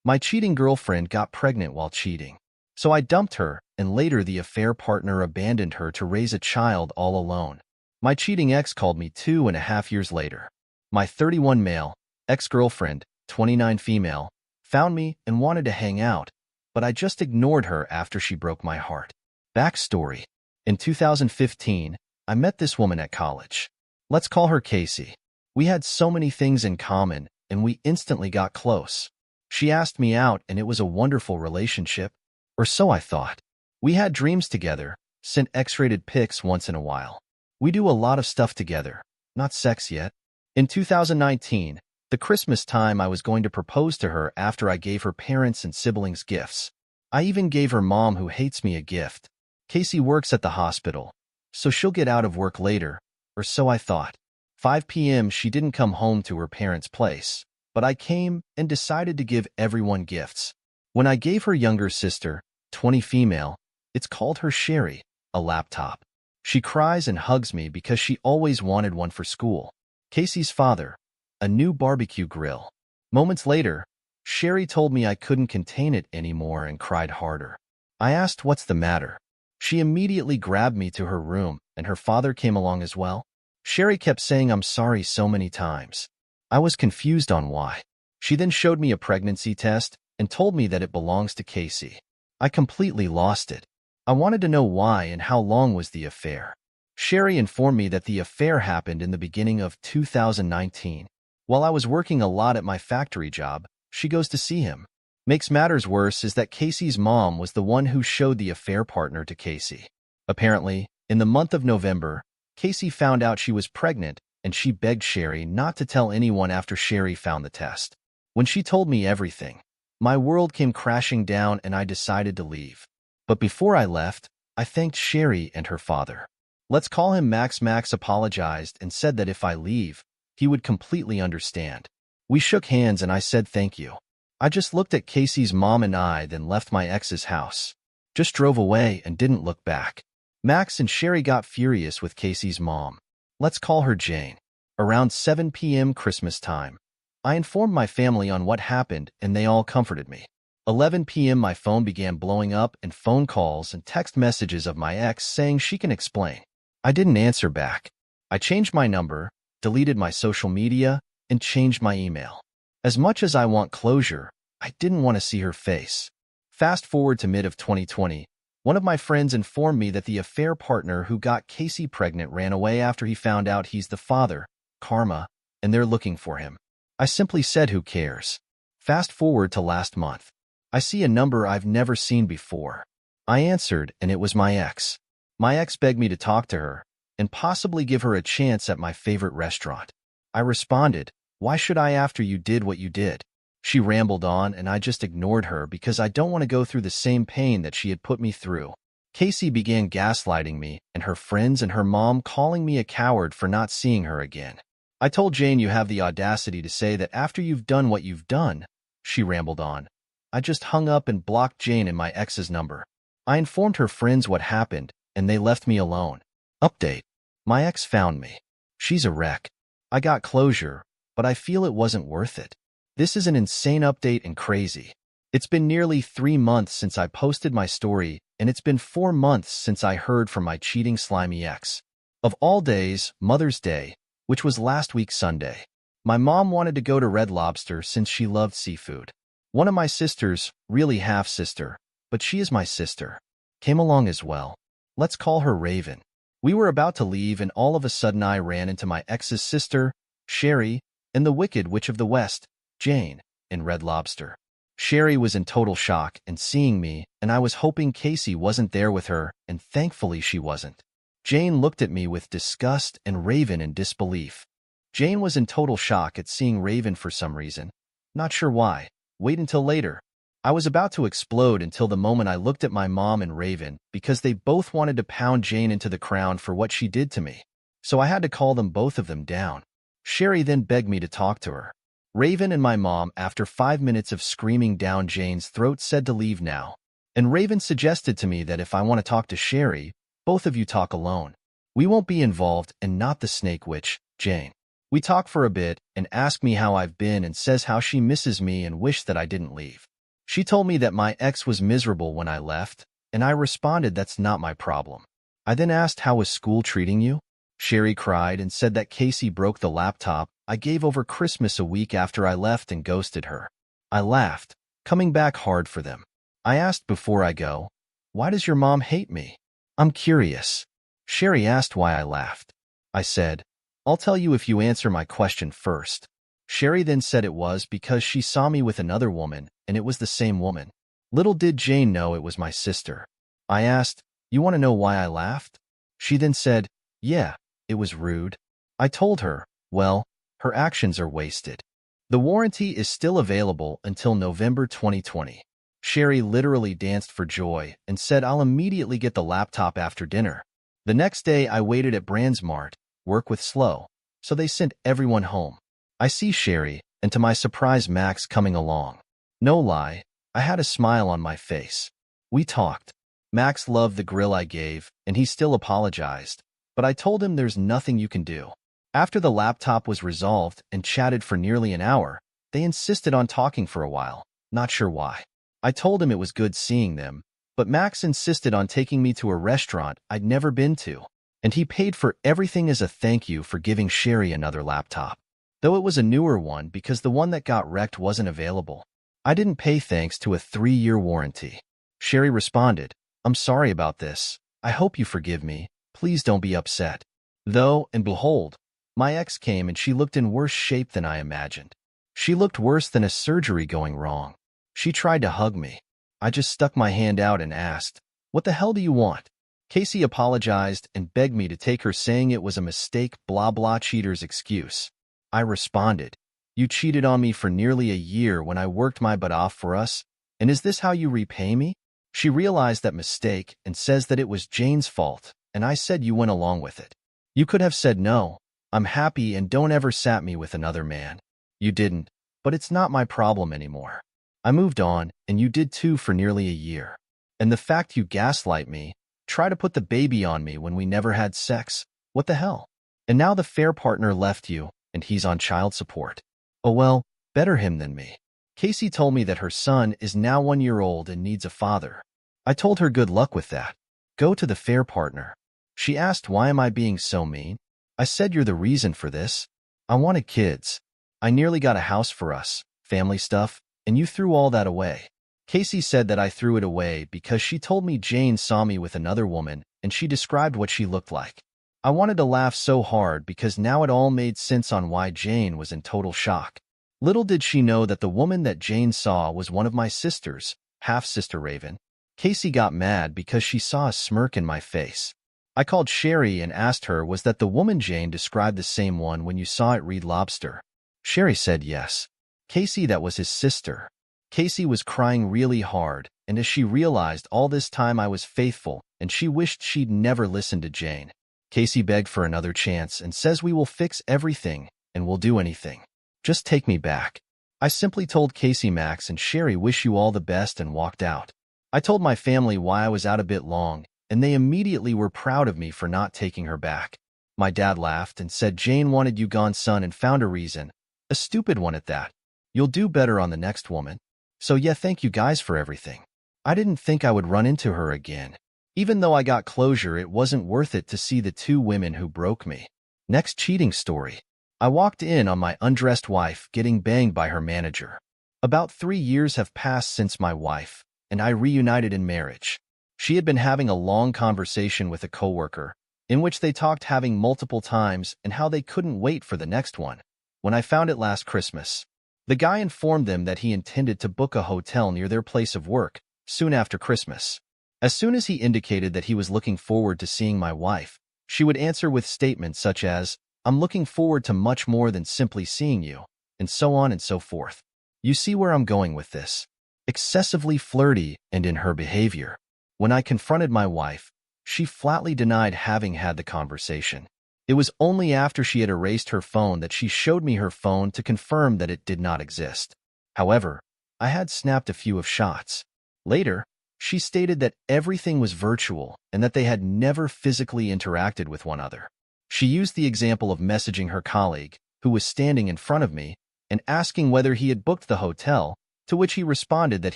My cheating girlfriend got pregnant while cheating. So I dumped her, and later the affair partner abandoned her to raise a child all alone. My cheating ex called me 2.5 years later. My 31 male ex-girlfriend, 29 female, found me and wanted to hang out, but I just ignored her after she broke my heart. Backstory. In 2015, I met this woman at college. Let's call her Casey. We had so many things in common, and we instantly got close. She asked me out, and it was a wonderful relationship, or so I thought. We had dreams together, sent X-rated pics once in a while. We do a lot of stuff together, not sex yet. In 2019, the Christmas time, I was going to propose to her after I gave her parents and siblings gifts. I even gave her mom, who hates me, a gift. Casey works at the hospital, so she'll get out of work later, or so I thought. 5 p.m. she didn't come home to her parents' place, but I came and decided to give everyone gifts. When I gave her younger sister, 20 female, it's called her Sherry, a laptop. She cries and hugs me because she always wanted one for school. Casey's father, a new barbecue grill. Moments later, Sherry told me I couldn't contain it anymore and cried harder. I asked what's the matter. She immediately grabbed me to her room, and her father came along as well. Sherry kept saying I'm sorry so many times. I was confused on why. She then showed me a pregnancy test and told me that it belongs to Casey. I completely lost it. I wanted to know why and how long was the affair. Sherry informed me that the affair happened in the beginning of 2019. While I was working a lot at my factory job, she goes to see him. Makes matters worse is that Casey's mom was the one who showed the affair partner to Casey. Apparently, in the month of November, Casey found out she was pregnant, and she begged Sherry not to tell anyone after Sherry found the test. When she told me everything, my world came crashing down and I decided to leave. But before I left, I thanked Sherry and her father. Let's call him Max. Max apologized and said that if I leave, he would completely understand. We shook hands and I said thank you. I just looked at Casey's mom and I then left my ex's house. Just drove away and didn't look back. Max and Sherry got furious with Casey's mom. Let's call her Jane. Around 7 p.m. Christmas time, I informed my family on what happened and they all comforted me. 11 p.m. my phone began blowing up and phone calls and text messages of my ex saying she can explain. I didn't answer back. I changed my number, deleted my social media, and changed my email. As much as I want closure, I didn't want to see her face. Fast forward to mid of 2020, one of my friends informed me that the affair partner who got Casey pregnant ran away after he found out he's the father, Karma, and they're looking for him. I simply said who cares. Fast forward to last month. I see a number I've never seen before. I answered and it was my ex. My ex begged me to talk to her and possibly give her a chance at my favorite restaurant. I responded, "Why should I after you did what you did?" She rambled on and I just ignored her because I don't want to go through the same pain that she had put me through. Casey began gaslighting me and her friends and her mom calling me a coward for not seeing her again. I told Jane, "You have the audacity to say that after you've done what you've done." She rambled on. I just hung up and blocked Jane and my ex's number. I informed her friends what happened and they left me alone. Update. My ex found me. She's a wreck. I got closure, but I feel it wasn't worth it. This is an insane update and crazy. It's been nearly 3 months since I posted my story, and it's been 4 months since I heard from my cheating slimy ex. Of all days, Mother's Day, which was last week Sunday. My mom wanted to go to Red Lobster since she loved seafood. One of my sisters, really half-sister, but she is my sister, came along as well. Let's call her Raven. We were about to leave and all of a sudden I ran into my ex's sister, Sherry, and the Wicked Witch of the West, Jane, in Red Lobster. Sherry was in total shock and seeing me, and I was hoping Casey wasn't there with her, and thankfully she wasn't. Jane looked at me with disgust and Raven in disbelief. Jane was in total shock at seeing Raven for some reason. Not sure why. Wait until later. I was about to explode until the moment I looked at my mom and Raven because they both wanted to pound Jane into the ground for what she did to me. So I had to call them, both of them, down. Sherry then begged me to talk to her. Raven and my mom, after 5 minutes of screaming down Jane's throat, said to leave now. And Raven suggested to me that if I want to talk to Sherry, both of you talk alone. We won't be involved and not the snake witch, Jane. We talk for a bit and ask me how I've been and says how she misses me and wish that I didn't leave. She told me that my ex was miserable when I left, and I responded that's not my problem. I then asked how was school treating you? Sherry cried and said that Casey broke the laptop I gave over Christmas a week after I left and ghosted her. I laughed, coming back hard for them. I asked before I go, why does your mom hate me? I'm curious. Sherry asked why I laughed. I said, I'll tell you if you answer my question first. Sherry then said it was because she saw me with another woman, and it was the same woman. Little did Jane know it was my sister. I asked, you want to know why I laughed? She then said, yeah, it was rude. I told her, well, her actions are wasted. The warranty is still available until November 2020. Sherry literally danced for joy and said I'll immediately get the laptop after dinner. The next day I waited at Brandsmart, work with slow, so they sent everyone home. I see Sherry, and to my surprise Max coming along. No lie, I had a smile on my face. We talked. Max loved the grill I gave, and he still apologized, but I told him there's nothing you can do. After the laptop was resolved and chatted for nearly an hour, they insisted on talking for a while, not sure why. I told him it was good seeing them, but Max insisted on taking me to a restaurant I'd never been to, and he paid for everything as a thank you for giving Sherry another laptop. Though it was a newer one because the one that got wrecked wasn't available. I didn't pay thanks to a 3-year warranty. Sherry responded, I'm sorry about this. I hope you forgive me. Please don't be upset. Though, and behold, my ex came and she looked in worse shape than I imagined. She looked worse than a surgery going wrong. She tried to hug me. I just stuck my hand out and asked, what the hell do you want? Casey apologized and begged me to take her, saying it was a mistake, blah blah cheater's excuse. I responded, you cheated on me for nearly a year when I worked my butt off for us, and is this how you repay me? She realized that mistake and says that it was Jane's fault, and I said you went along with it. You could have said no, I'm happy and don't ever sat me with another man. You didn't, but it's not my problem anymore. I moved on, and you did too for nearly a year. And the fact you gaslight me, try to put the baby on me when we never had sex, what the hell? And now the fair partner left you, and he's on child support. Oh well, better him than me. Casey told me that her son is now 1 year old and needs a father. I told her good luck with that. Go to the fair partner. She asked why am I being so mean? I said you're the reason for this. I wanted kids. I nearly got a house for us, family stuff, and you threw all that away. Casey said that I threw it away because she told me Jane saw me with another woman and she described what she looked like. I wanted to laugh so hard because now it all made sense on why Jane was in total shock. Little did she know that the woman that Jane saw was one of my sisters, half-sister Raven. Casey got mad because she saw a smirk in my face. I called Sherry and asked her was that the woman Jane described the same one when you saw at Red Lobster. Sherry said yes. Casey, that was his sister. Casey was crying really hard, and as she realized all this time I was faithful, and she wished she'd never listened to Jane. Casey begged for another chance and says we will fix everything, and we'll do anything. Just take me back. I simply told Casey Max and Sherry wish you all the best and walked out. I told my family why I was out a bit long, and they immediately were proud of me for not taking her back. My dad laughed and said Jane wanted you gone, son, and found a reason. A stupid one at that. You'll do better on the next woman. So yeah, thank you guys for everything. I didn't think I would run into her again. Even though I got closure, it wasn't worth it to see the 2 women who broke me. Next cheating story. I walked in on my undressed wife getting banged by her manager. About 3 years have passed since my wife and I reunited in marriage. She had been having a long conversation with a coworker, in which they talked having multiple times and how they couldn't wait for the next one. When I found it last Christmas, the guy informed them that he intended to book a hotel near their place of work soon after Christmas. As soon as he indicated that he was looking forward to seeing my wife, she would answer with statements such as, I'm looking forward to much more than simply seeing you, and so on and so forth. You see where I'm going with this. Excessively flirty and in her behavior. When I confronted my wife, she flatly denied having had the conversation. It was only after she had erased her phone that she showed me her phone to confirm that it did not exist. However, I had snapped a few of shots. Later, she stated that everything was virtual and that they had never physically interacted with one another. She used the example of messaging her colleague, who was standing in front of me, and asking whether he had booked the hotel, to which he responded that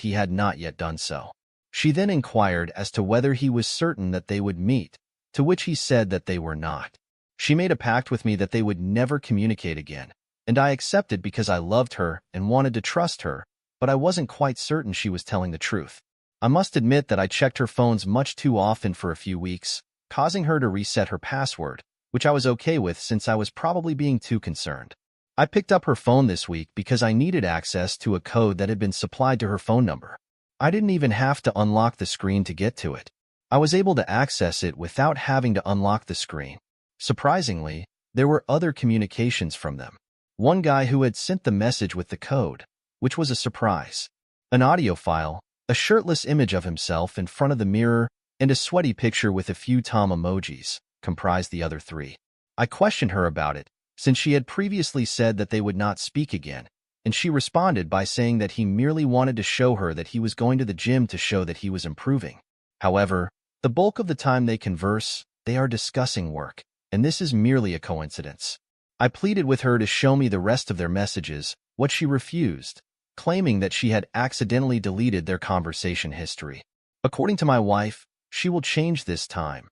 he had not yet done so. She then inquired as to whether he was certain that they would meet, to which he said that they were not. She made a pact with me that they would never communicate again, and I accepted because I loved her and wanted to trust her, but I wasn't quite certain she was telling the truth. I must admit that I checked her phones much too often for a few weeks, causing her to reset her password, which I was okay with since I was probably being too concerned. I picked up her phone this week because I needed access to a code that had been supplied to her phone number. I didn't even have to unlock the screen to get to it. I was able to access it without having to unlock the screen. Surprisingly, there were other communications from them. One guy who had sent the message with the code, which was a surprise. An audio file, a shirtless image of himself in front of the mirror, and a sweaty picture with a few Tom emojis comprised the other three. I questioned her about it, since she had previously said that they would not speak again, and she responded by saying that he merely wanted to show her that he was going to the gym to show that he was improving. However, the bulk of the time they converse, they are discussing work, and this is merely a coincidence. I pleaded with her to show me the rest of their messages, what she refused, claiming that she had accidentally deleted their conversation history. According to my wife, she will change this time,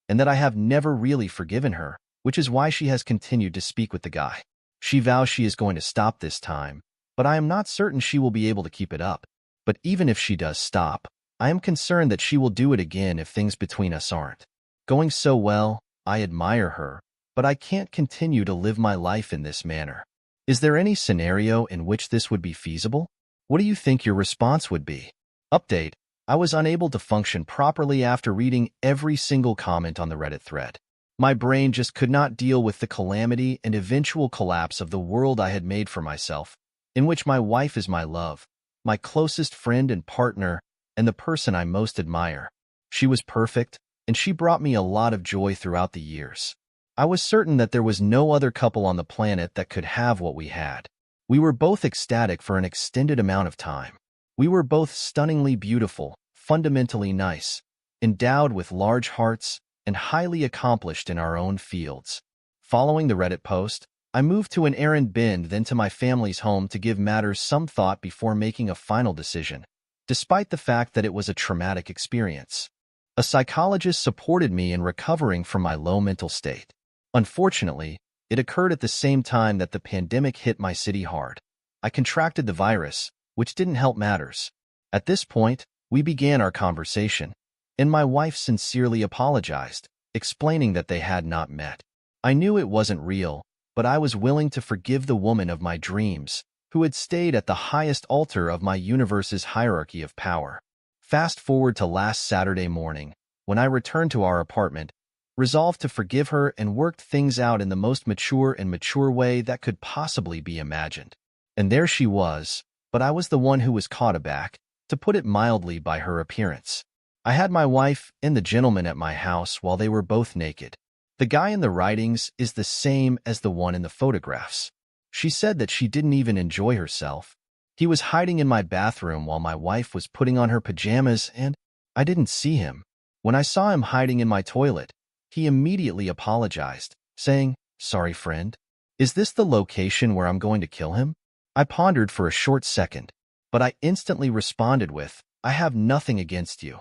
and that I have never really forgiven her, which is why she has continued to speak with the guy. She vows she is going to stop this time, but I am not certain she will be able to keep it up. But even if she does stop, I am concerned that she will do it again if things between us aren't going so well. I admire her, but I can't continue to live my life in this manner. Is there any scenario in which this would be feasible? What do you think your response would be? Update: I was unable to function properly after reading every single comment on the Reddit thread. My brain just could not deal with the calamity and eventual collapse of the world I had made for myself, in which my wife is my love, my closest friend and partner, and the person I most admire. She was perfect, and she brought me a lot of joy throughout the years. I was certain that there was no other couple on the planet that could have what we had. We were both ecstatic for an extended amount of time. We were both stunningly beautiful, fundamentally nice, endowed with large hearts, and highly accomplished in our own fields. Following the Reddit post, I moved to an errand bin, then to my family's home to give matters some thought before making a final decision, despite the fact that it was a traumatic experience. A psychologist supported me in recovering from my low mental state. Unfortunately, it occurred at the same time that the pandemic hit my city hard. I contracted the virus, which didn't help matters. At this point, we began our conversation, and my wife sincerely apologized, explaining that they had not met. I knew it wasn't real, but I was willing to forgive the woman of my dreams, who had stayed at the highest altar of my universe's hierarchy of power. Fast forward to last Saturday morning, when I returned to our apartment, resolved to forgive her and worked things out in the most mature way that could possibly be imagined. And there she was, but I was the one who was caught aback, to put it mildly, by her appearance. I had my wife and the gentleman at my house while they were both naked. The guy in the writings is the same as the one in the photographs. She said that she didn't even enjoy herself. He was hiding in my bathroom while my wife was putting on her pajamas, and I didn't see him. When I saw him hiding in my toilet, he immediately apologized, saying, "Sorry, friend. Is this the location where I'm going to kill him?" I pondered for a short second, but I instantly responded with, "I have nothing against you,"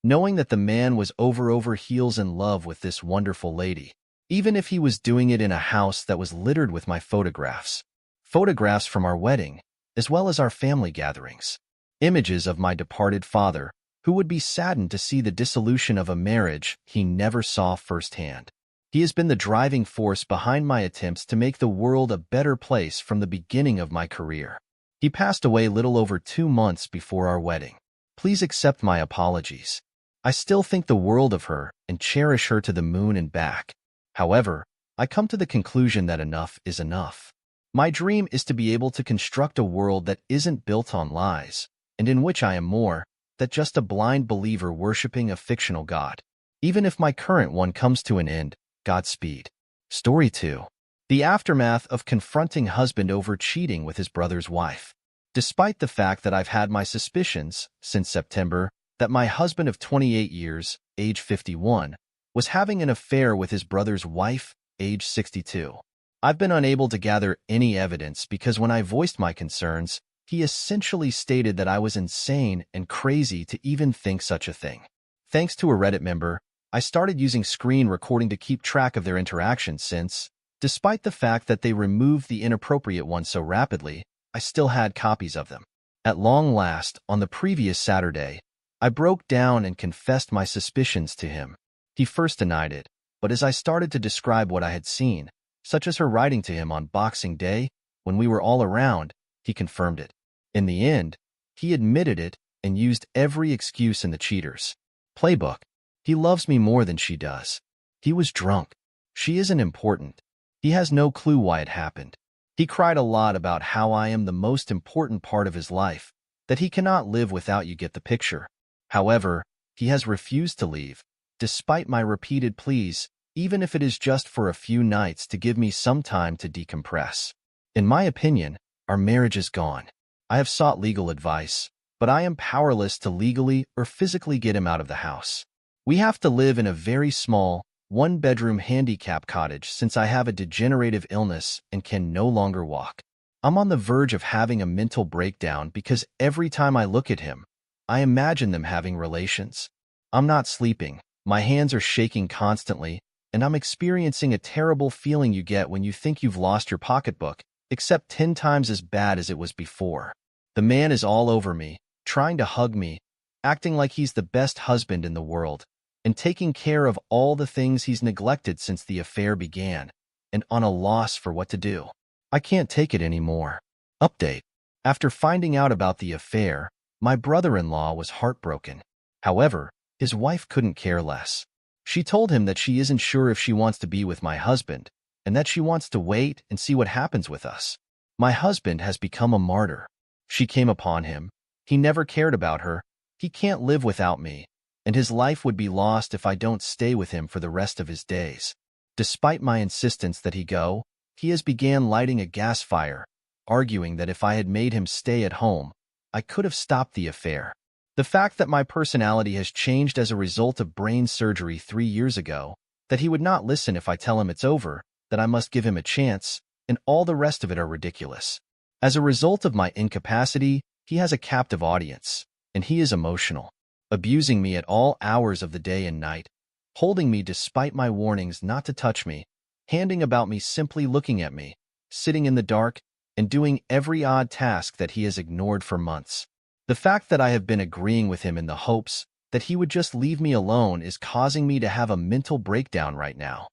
knowing that the man was over heels in love with this wonderful lady, even if he was doing it in a house that was littered with my photographs. Photographs from our wedding, as well as our family gatherings. Images of my departed father, who would be saddened to see the dissolution of a marriage he never saw firsthand. He has been the driving force behind my attempts to make the world a better place from the beginning of my career. He passed away little over 2 months before our wedding. Please accept my apologies. I still think the world of her and cherish her to the moon and back. However, I come to the conclusion that enough is enough. My dream is to be able to construct a world that isn't built on lies, and in which I am more than just a blind believer worshipping a fictional god. Even if my current one comes to an end, Godspeed. Story 2. The aftermath of confronting husband over cheating with his brother's wife. Despite the fact that I've had my suspicions since September that my husband of 28 years, age 51, was having an affair with his brother's wife, age 62. I've been unable to gather any evidence because when I voiced my concerns, He essentially stated that I was insane and crazy to even think such a thing. Thanks to a Reddit member, I started using screen recording to keep track of their interactions since, despite the fact that they removed the inappropriate ones so rapidly, I still had copies of them. At long last, on the previous Saturday, I broke down and confessed my suspicions to him. He first denied it, but as I started to describe what I had seen, such as her writing to him on Boxing Day, when we were all around, he confirmed it. In the end, he admitted it and used every excuse in the cheater's playbook. He loves me more than she does. He was drunk. She isn't important. He has no clue why it happened. He cried a lot about how I am the most important part of his life, that he cannot live without you. Get the picture. However, he has refused to leave, despite my repeated pleas, even if it is just for a few nights to give me some time to decompress. In my opinion, our marriage is gone. I have sought legal advice, but I am powerless to legally or physically get him out of the house. We have to live in a very small, one-bedroom handicap cottage since I have a degenerative illness and can no longer walk. I'm on the verge of having a mental breakdown because every time I look at him, I imagine them having relations. I'm not sleeping, my hands are shaking constantly, and I'm experiencing a terrible feeling you get when you think you've lost your pocketbook, except 10 times as bad as it was before. The man is all over me, trying to hug me, acting like he's the best husband in the world, and taking care of all the things he's neglected since the affair began, and on a loss for what to do. I can't take it anymore. Update. After finding out about the affair, my brother-in-law was heartbroken. However, his wife couldn't care less. She told him that she isn't sure if she wants to be with my husband, and that she wants to wait and see what happens with us. My husband has become a martyr. She came upon him. He never cared about her. He can't live without me, and his life would be lost if I don't stay with him for the rest of his days. Despite my insistence that he go, he has began lighting a gas fire, arguing that if I had made him stay at home, I could have stopped the affair. The fact that my personality has changed as a result of brain surgery 3 years ago, that he would not listen if I tell him it's over, that I must give him a chance, and all the rest of it are ridiculous. As a result of my incapacity, he has a captive audience, and he is emotional, abusing me at all hours of the day and night, holding me despite my warnings not to touch me, handing about me simply looking at me, sitting in the dark, and doing every odd task that he has ignored for months. The fact that I have been agreeing with him in the hopes that he would just leave me alone is causing me to have a mental breakdown right now.